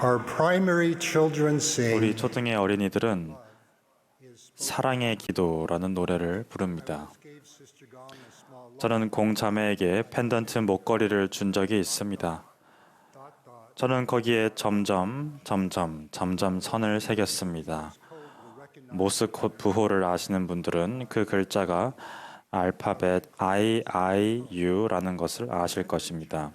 Our primary children sing, 우리 초등의 어린이들은 사랑의 기도라는 노래를 부릅니다. 저는 공자매에게 펜던트 목걸이를 준 적이 있습니다. 저는 거기에 점점 선을 새겼습니다. 모스 콧 부호를 아시는 분들은 그 글자가 알파벳 IIU라는 것을 아실 것입니다.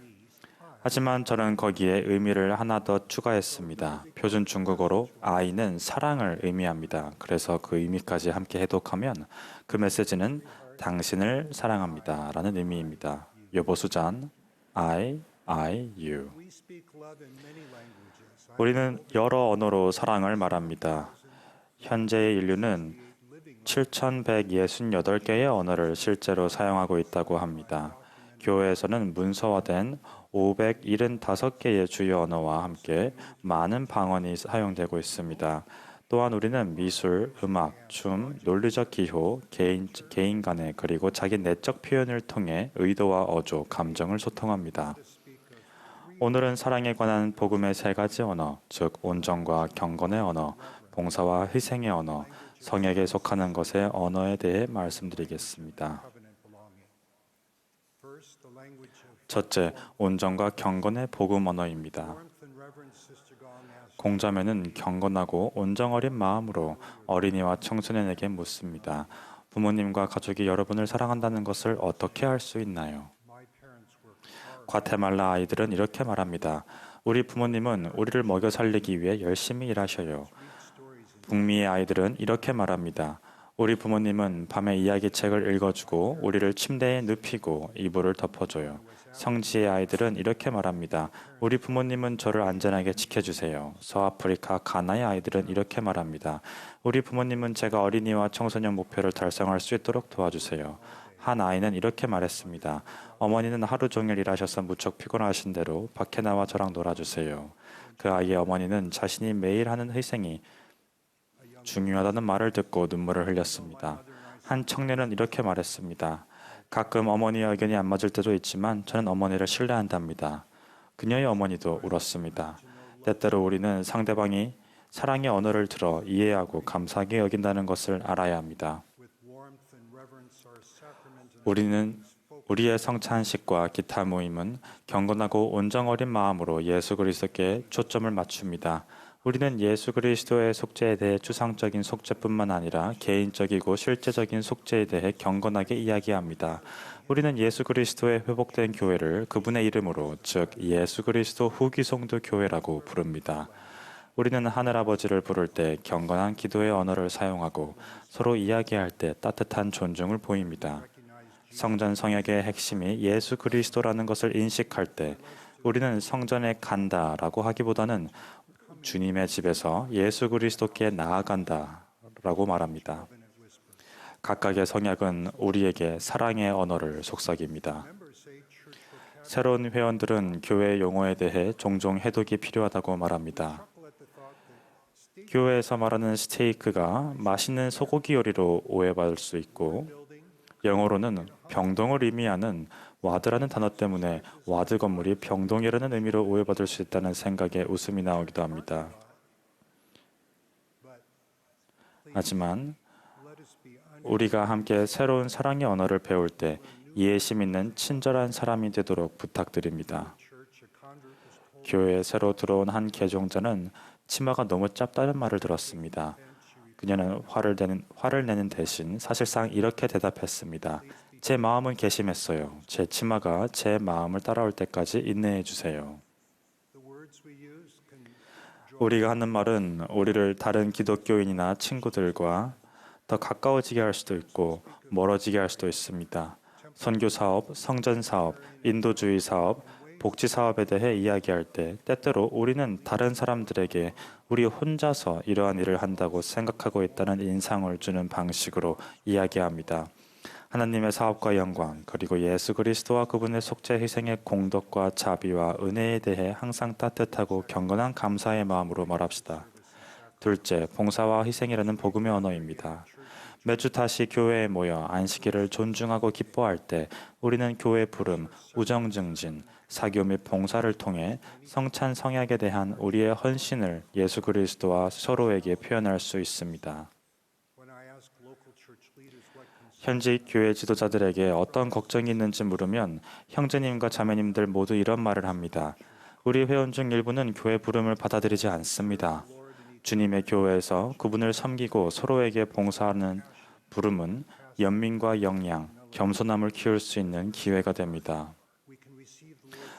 하지만 저는 거기에 의미를 하나 더 추가했습니다. 표준 중국어로 I는 사랑을 의미합니다. 그래서 그 의미까지 함께 해독하면 그 메시지는 당신을 사랑합니다 라는 의미입니다. 요보수잔 IIU. 우리는 여러 언어로 사랑을 말합니다. 현재의 인류는 7,168개의 언어를 실제로 사용하고 있다고 합니다. 교회에서는 문서화된 575개의 주요 언어와 함께 많은 방언이 사용되고 있습니다. 또한 우리는 미술, 음악, 춤, 논리적 기호, 개인 간의 그리고 자기 내적 표현을 통해 의도와 어조, 감정을 소통합니다. 오늘은 사랑에 관한 복음의 세 가지 언어, 즉 온정과 경건의 언어, 봉사와 희생의 언어, 성에게 속하는 것의 언어에 대해 말씀드리겠습니다. 첫째, 온정과 경건의 복음 언어입니다. 공자매는 경건하고 온정 어린 마음으로 어린이와 청소년에게 묻습니다. 부모님과 가족이 여러분을 사랑한다는 것을 어떻게 알 수 있나요? 과테말라 아이들은 이렇게 말합니다. 우리 부모님은 우리를 먹여 살리기 위해 열심히 일하셔요. 북미의 아이들은 이렇게 말합니다. 우리 부모님은 밤에 이야기책을 읽어주고 우리를 침대에 눕히고 이불을 덮어줘요. 성지의 아이들은 이렇게 말합니다. 우리 부모님은 저를 안전하게 지켜주세요. 서아프리카 가나의 아이들은 이렇게 말합니다. 우리 부모님은 제가 어린이와 청소년 목표를 달성할 수 있도록 도와주세요. 한 아이는 이렇게 말했습니다. 어머니는 하루 종일 일하셔서 무척 피곤하신 대로 밖에 나와 저랑 놀아주세요. 그 아이의 어머니는 자신이 매일 하는 희생이 중요하다는 말을 듣고 눈물을 흘렸습니다. 한 청년은 이렇게 말했습니다. 가끔 어머니의 의견이 안 맞을 때도 있지만 저는 어머니를 신뢰한답니다. 그녀의 어머니도 울었습니다. 때때로 우리는 상대방이 사랑의 언어를 들어 이해하고 감사하게 여긴다는 것을 알아야 합니다. 우리는 우리의 성찬식과 기타 모임은 경건하고 온정 어린 마음으로 예수 그리스도께 초점을 맞춥니다. 우리는 예수 그리스도의 속죄에 대해 추상적인 속죄뿐만 아니라 개인적이고 실제적인 속죄에 대해 경건하게 이야기합니다. 우리는 예수 그리스도의 회복된 교회를 그분의 이름으로, 즉 예수 그리스도 후기 성도 교회라고 부릅니다. 우리는 하늘아버지를 부를 때 경건한 기도의 언어를 사용하고 서로 이야기할 때 따뜻한 존중을 보입니다. 성전 성역의 핵심이 예수 그리스도라는 것을 인식할 때 우리는 성전에 간다라고 하기보다는 주님의 집에서 예수 그리스도께 나아간다라고 말합니다. 각각의 성역은 우리에게 사랑의 언어를 속삭입니다. 새로운 회원들은 교회 용어에 대해 종종 해독이 필요하다고 말합니다. 교회에서 말하는 스테이크가 맛있는 소고기 요리로 오해받을 수 있고 영어로는 병동을 의미하는 와드라는 단어 때문에 와드 건물이 병동이라는 의미로 오해받을 수 있다는 생각에 웃음이 나오기도 합니다. 하지만 우리가 함께 새로운 사랑의 언어를 배울 때 이해심 있는 친절한 사람이 되도록 부탁드립니다. 교회에 새로 들어온 한 개종자는 치마가 너무 짧다는 말을 들었습니다. 그녀는 화를 내는 대신 사실상 이렇게 대답했습니다. 제 마음은 괘씸했어요. 제 치마가 제 마음을 따라올 때까지 인내해 주세요. 우리가 하는 말은 우리를 다른 기독교인이나 친구들과 더 가까워지게 할 수도 있고 멀어지게 할 수도 있습니다. 선교 사업, 성전 사업, 인도주의 사업, 복지 사업에 대해 이야기할 때 때때로 우리는 다른 사람들에게 우리 혼자서 이러한 일을 한다고 생각하고 있다는 인상을 주는 방식으로 이야기합니다. 하나님의 사업과 영광, 그리고 예수 그리스도와 그분의 속죄 희생의 공덕과 자비와 은혜에 대해 항상 따뜻하고 경건한 감사의 마음으로 말합시다. 둘째, 봉사와 희생이라는 복음의 언어입니다. 매주 다시 교회에 모여 안식일을 존중하고 기뻐할 때 우리는 교회 부름, 우정 증진, 사교 및 봉사를 통해 성찬 성약에 대한 우리의 헌신을 예수 그리스도와 서로에게 표현할 수 있습니다. 현직 교회 지도자들에게 어떤 걱정이 있는지 물으면 형제님과 자매님들 모두 이런 말을 합니다. 우리 회원 중 일부는 교회 부름을 받아들이지 않습니다. 주님의 교회에서 그분을 섬기고 서로에게 봉사하는 부름은 연민과 영양, 겸손함을 키울 수 있는 기회가 됩니다.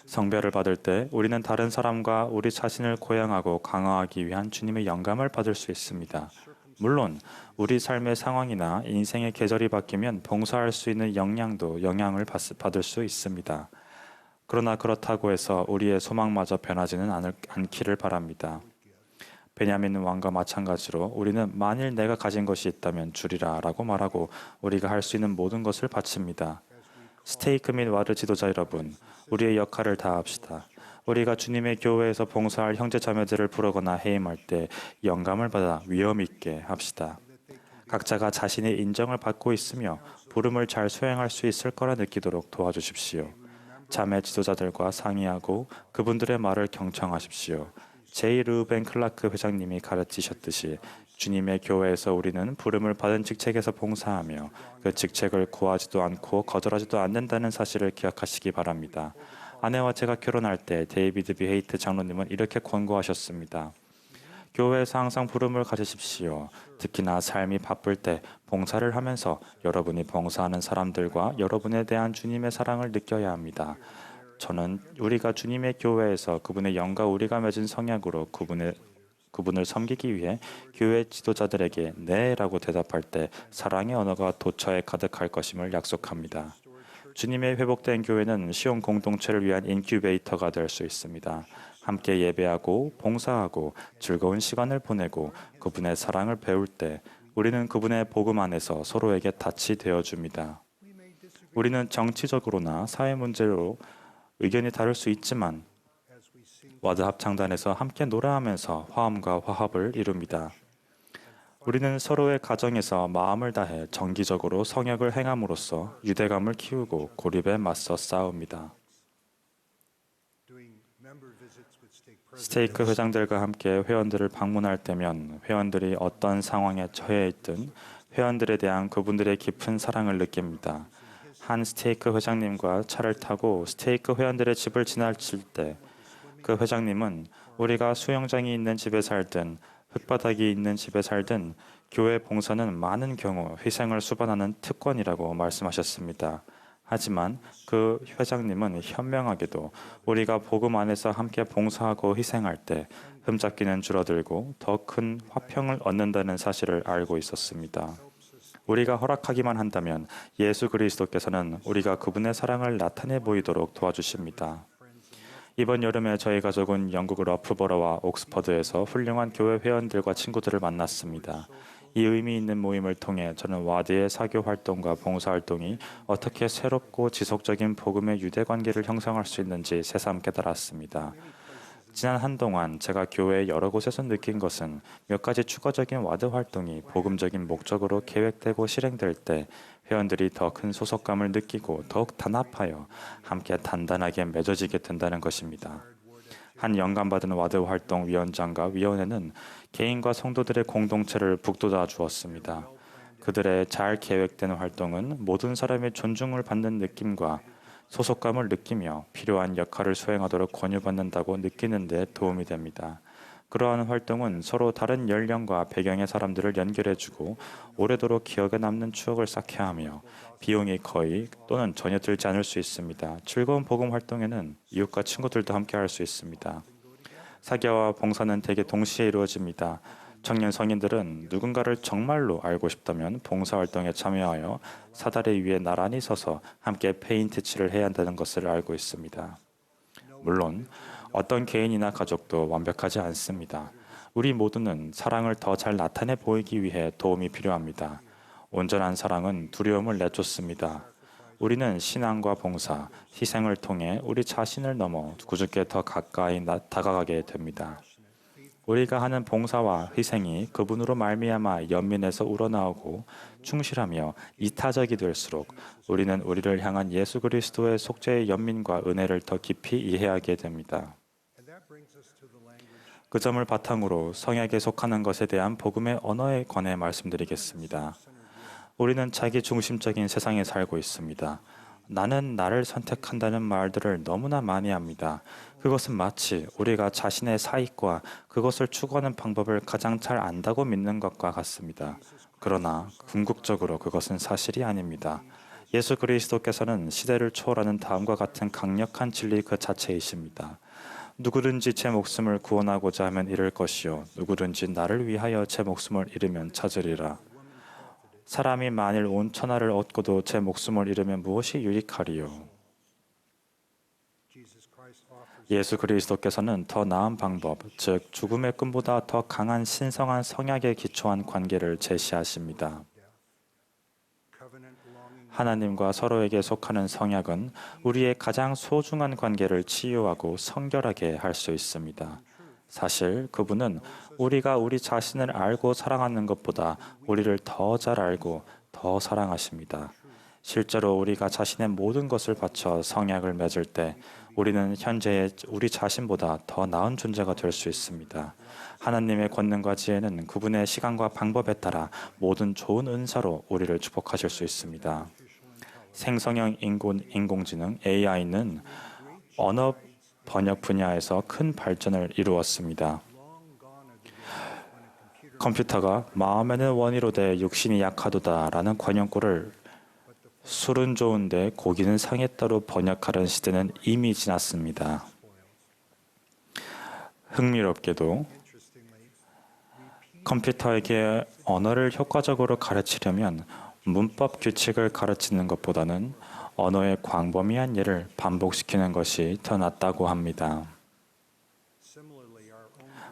성별을 받을 때 우리는 다른 사람과 우리 자신을 고양하고 강화하기 위한 주님의 영감을 받을 수 있습니다. 물론 우리 삶의 상황이나 인생의 계절이 바뀌면 봉사할 수 있는 역량도 영향을 받을 수 있습니다. 그러나 그렇다고 해서 우리의 소망마저 변하지는 않기를 바랍니다. 베냐민 왕과 마찬가지로 우리는 만일 내가 가진 것이 있다면 주리라 라고 말하고 우리가 할 수 있는 모든 것을 바칩니다. 스테이크 및 와르 지도자 여러분, 우리의 역할을 다합시다. 우리가 주님의 교회에서 봉사할 형제 자매들을 부르거나 해임할 때 영감을 받아 위엄 있게 합시다. 각자가 자신의 인정을 받고 있으며 부름을 잘 수행할 수 있을 거라 느끼도록 도와주십시오. 자매 지도자들과 상의하고 그분들의 말을 경청하십시오. 제이 르벤 클라크 회장님이 가르치셨듯이 주님의 교회에서 우리는 부름을 받은 직책에서 봉사하며 그 직책을 구하지도 않고 거절하지도 않는다는 사실을 기억하시기 바랍니다. 아내와 제가 결혼할 때 데이비드 비 헤이트 장로님은 이렇게 권고하셨습니다. 교회에서 항상 부름을 가지십시오. 특히나 삶이 바쁠 때 봉사를 하면서 여러분이 봉사하는 사람들과 여러분에 대한 주님의 사랑을 느껴야 합니다. 저는 우리가 주님의 교회에서 그분의 영과 우리가 맺은 성약으로 그분을 섬기기 위해 교회 지도자들에게 네라고 대답할 때 사랑의 언어가 도처에 가득할 것임을 약속합니다. 주님의 회복된 교회는 시온 공동체를 위한 인큐베이터가 될 수 있습니다. 함께 예배하고 봉사하고 즐거운 시간을 보내고 그분의 사랑을 배울 때 우리는 그분의 복음 안에서 서로에게 닻이 되어줍니다. 우리는 정치적으로나 사회 문제로 의견이 다를 수 있지만 와드 합창단에서 함께 노래하면서 화음과 화합을 이룹니다. 우리는 서로의 가정에서 마음을 다해 정기적으로 성역을 행함으로써 유대감을 키우고 고립에 맞서 싸웁니다. 스테이크 회장들과 함께 회원들을 방문할 때면 회원들이 어떤 상황에 처해 있든 회원들에 대한 그분들의 깊은 사랑을 느낍니다. 한 스테이크 회장님과 차를 타고 스테이크 회원들의 집을 지나칠 때 그 회장님은 우리가 수영장이 있는 집에 살든 흙바닥이 있는 집에 살든 교회 봉사는 많은 경우 희생을 수반하는 특권이라고 말씀하셨습니다. 하지만 그 회장님은 현명하게도 우리가 복음 안에서 함께 봉사하고 희생할 때 흠잡기는 줄어들고 더 큰 화평을 얻는다는 사실을 알고 있었습니다. 우리가 허락하기만 한다면 예수 그리스도께서는 우리가 그분의 사랑을 나타내 보이도록 도와주십니다. 이번 여름에 저희 가족은 영국 러프버러와 옥스퍼드에서 훌륭한 교회 회원들과 친구들을 만났습니다. 이 의미 있는 모임을 통해 저는 와드의 사교 활동과 봉사 활동이 어떻게 새롭고 지속적인 복음의 유대 관계를 형성할 수 있는지 새삼 깨달았습니다. 지난 한동안 제가 교회 여러 곳에서 느낀 것은 몇 가지 추가적인 와드 활동이 복음적인 목적으로 계획되고 실행될 때 회원들이 더 큰 소속감을 느끼고 더욱 단합하여 함께 단단하게 맺어지게 된다는 것입니다. 한 영감받은 와드 활동 위원장과 위원회는 개인과 성도들의 공동체를 북돋아 주었습니다. 그들의 잘 계획된 활동은 모든 사람의 존중을 받는 느낌과 소속감을 느끼며 필요한 역할을 수행하도록 권유받는다고 느끼는 데 도움이 됩니다. 그러한 활동은 서로 다른 연령과 배경의 사람들을 연결해주고 오래도록 기억에 남는 추억을 쌓게 하며 비용이 거의 또는 전혀 들지 않을 수 있습니다. 즐거운 복음 활동에는 이웃과 친구들도 함께 할 수 있습니다. 사교와 봉사는 대개 동시에 이루어집니다. 청년 성인들은 누군가를 정말로 알고 싶다면 봉사활동에 참여하여 사다리 위에 나란히 서서 함께 페인트 칠을 해야 한다는 것을 알고 있습니다. 물론 어떤 개인이나 가족도 완벽하지 않습니다. 우리 모두는 사랑을 더 잘 나타내 보이기 위해 도움이 필요합니다. 온전한 사랑은 두려움을 내쫓습니다. 우리는 신앙과 봉사, 희생을 통해 우리 자신을 넘어 구주께 더 가까이 다가가게 됩니다. 우리가 하는 봉사와 희생이 그분으로 말미암아 연민에서 우러나오고 충실하며 이타적이 될수록 우리는 우리를 향한 예수 그리스도의 속죄의 연민과 은혜를 더 깊이 이해하게 됩니다. 그 점을 바탕으로 성약에 속하는 것에 대한 복음의 언어에 관해 말씀드리겠습니다. 우리는 자기 중심적인 세상에 살고 있습니다. 나는 나를 선택한다는 말들을 너무나 많이 합니다. 그것은 마치 우리가 자신의 사익과 그것을 추구하는 방법을 가장 잘 안다고 믿는 것과 같습니다. 그러나 궁극적으로 그것은 사실이 아닙니다. 예수 그리스도께서는 시대를 초월하는 다음과 같은 강력한 진리 그 자체이십니다. 누구든지 제 목숨을 구원하고자 하면 잃을 것이요 누구든지 나를 위하여 제 목숨을 잃으면 찾으리라. 사람이 만일 온 천하를 얻고도 제 목숨을 잃으면 무엇이 유익하리요? 예수 그리스도께서는 더 나은 방법, 즉 죽음의 꿈보다 더 강한 신성한 성약에 기초한 관계를 제시하십니다. 하나님과 서로에게 속하는 성약은 우리의 가장 소중한 관계를 치유하고 성결하게 할 수 있습니다. 사실 그분은 우리가 우리 자신을 알고 사랑하는 것보다 우리를 더 잘 알고 더 사랑하십니다. 실제로 우리가 자신의 모든 것을 바쳐 성약을 맺을 때 우리는 현재의 우리 자신보다 더 나은 존재가 될 수 있습니다. 하나님의 권능과 지혜는 그분의 시간과 방법에 따라 모든 좋은 은사로 우리를 축복하실 수 있습니다. 생성형 인공지능 AI는 언어 번역 분야에서 큰 발전을 이루었습니다. 컴퓨터가 마음에는 원이로되 육신이 약하도다라는 관용구를 술은 좋은데 고기는 상했다로 번역하는 시대는 이미 지났습니다. 흥미롭게도 컴퓨터에게 언어를 효과적으로 가르치려면 문법 규칙을 가르치는 것보다는 언어의 광범위한 예를 반복시키는 것이 더 낫다고 합니다.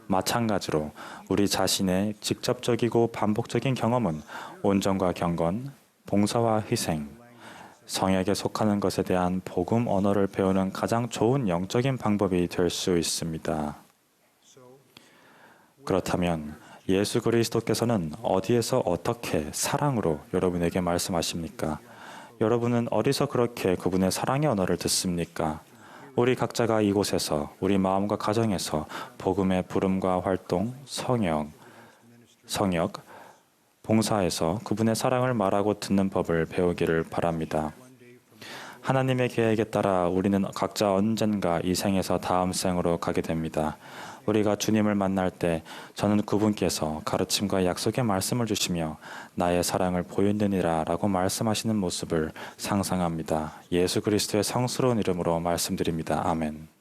마찬가지로 우리 자신의 직접적이고 반복적인 경험은 온전과 경건, 봉사와 희생, 성약에 속하는 것에 대한 복음 언어를 배우는 가장 좋은 영적인 방법이 될 수 있습니다. 그렇다면 예수 그리스도께서는 어디에서 어떻게 사랑으로 여러분에게 말씀하십니까? 여러분은 어디서 그렇게 그분의 사랑의 언어를 듣습니까? 우리 각자가 이곳에서 우리 마음과 가정에서 복음의 부름과 활동, 성역, 봉사에서 그분의 사랑을 말하고 듣는 법을 배우기를 바랍니다. 하나님의 계획에 따라 우리는 각자 언젠가 이 생에서 다음 생으로 가게 됩니다. 우리가 주님을 만날 때 저는 그분께서 가르침과 약속의 말씀을 주시며 나의 사랑을 보였느니라 라고 말씀하시는 모습을 상상합니다. 예수 그리스도의 성스러운 이름으로 말씀드립니다. 아멘.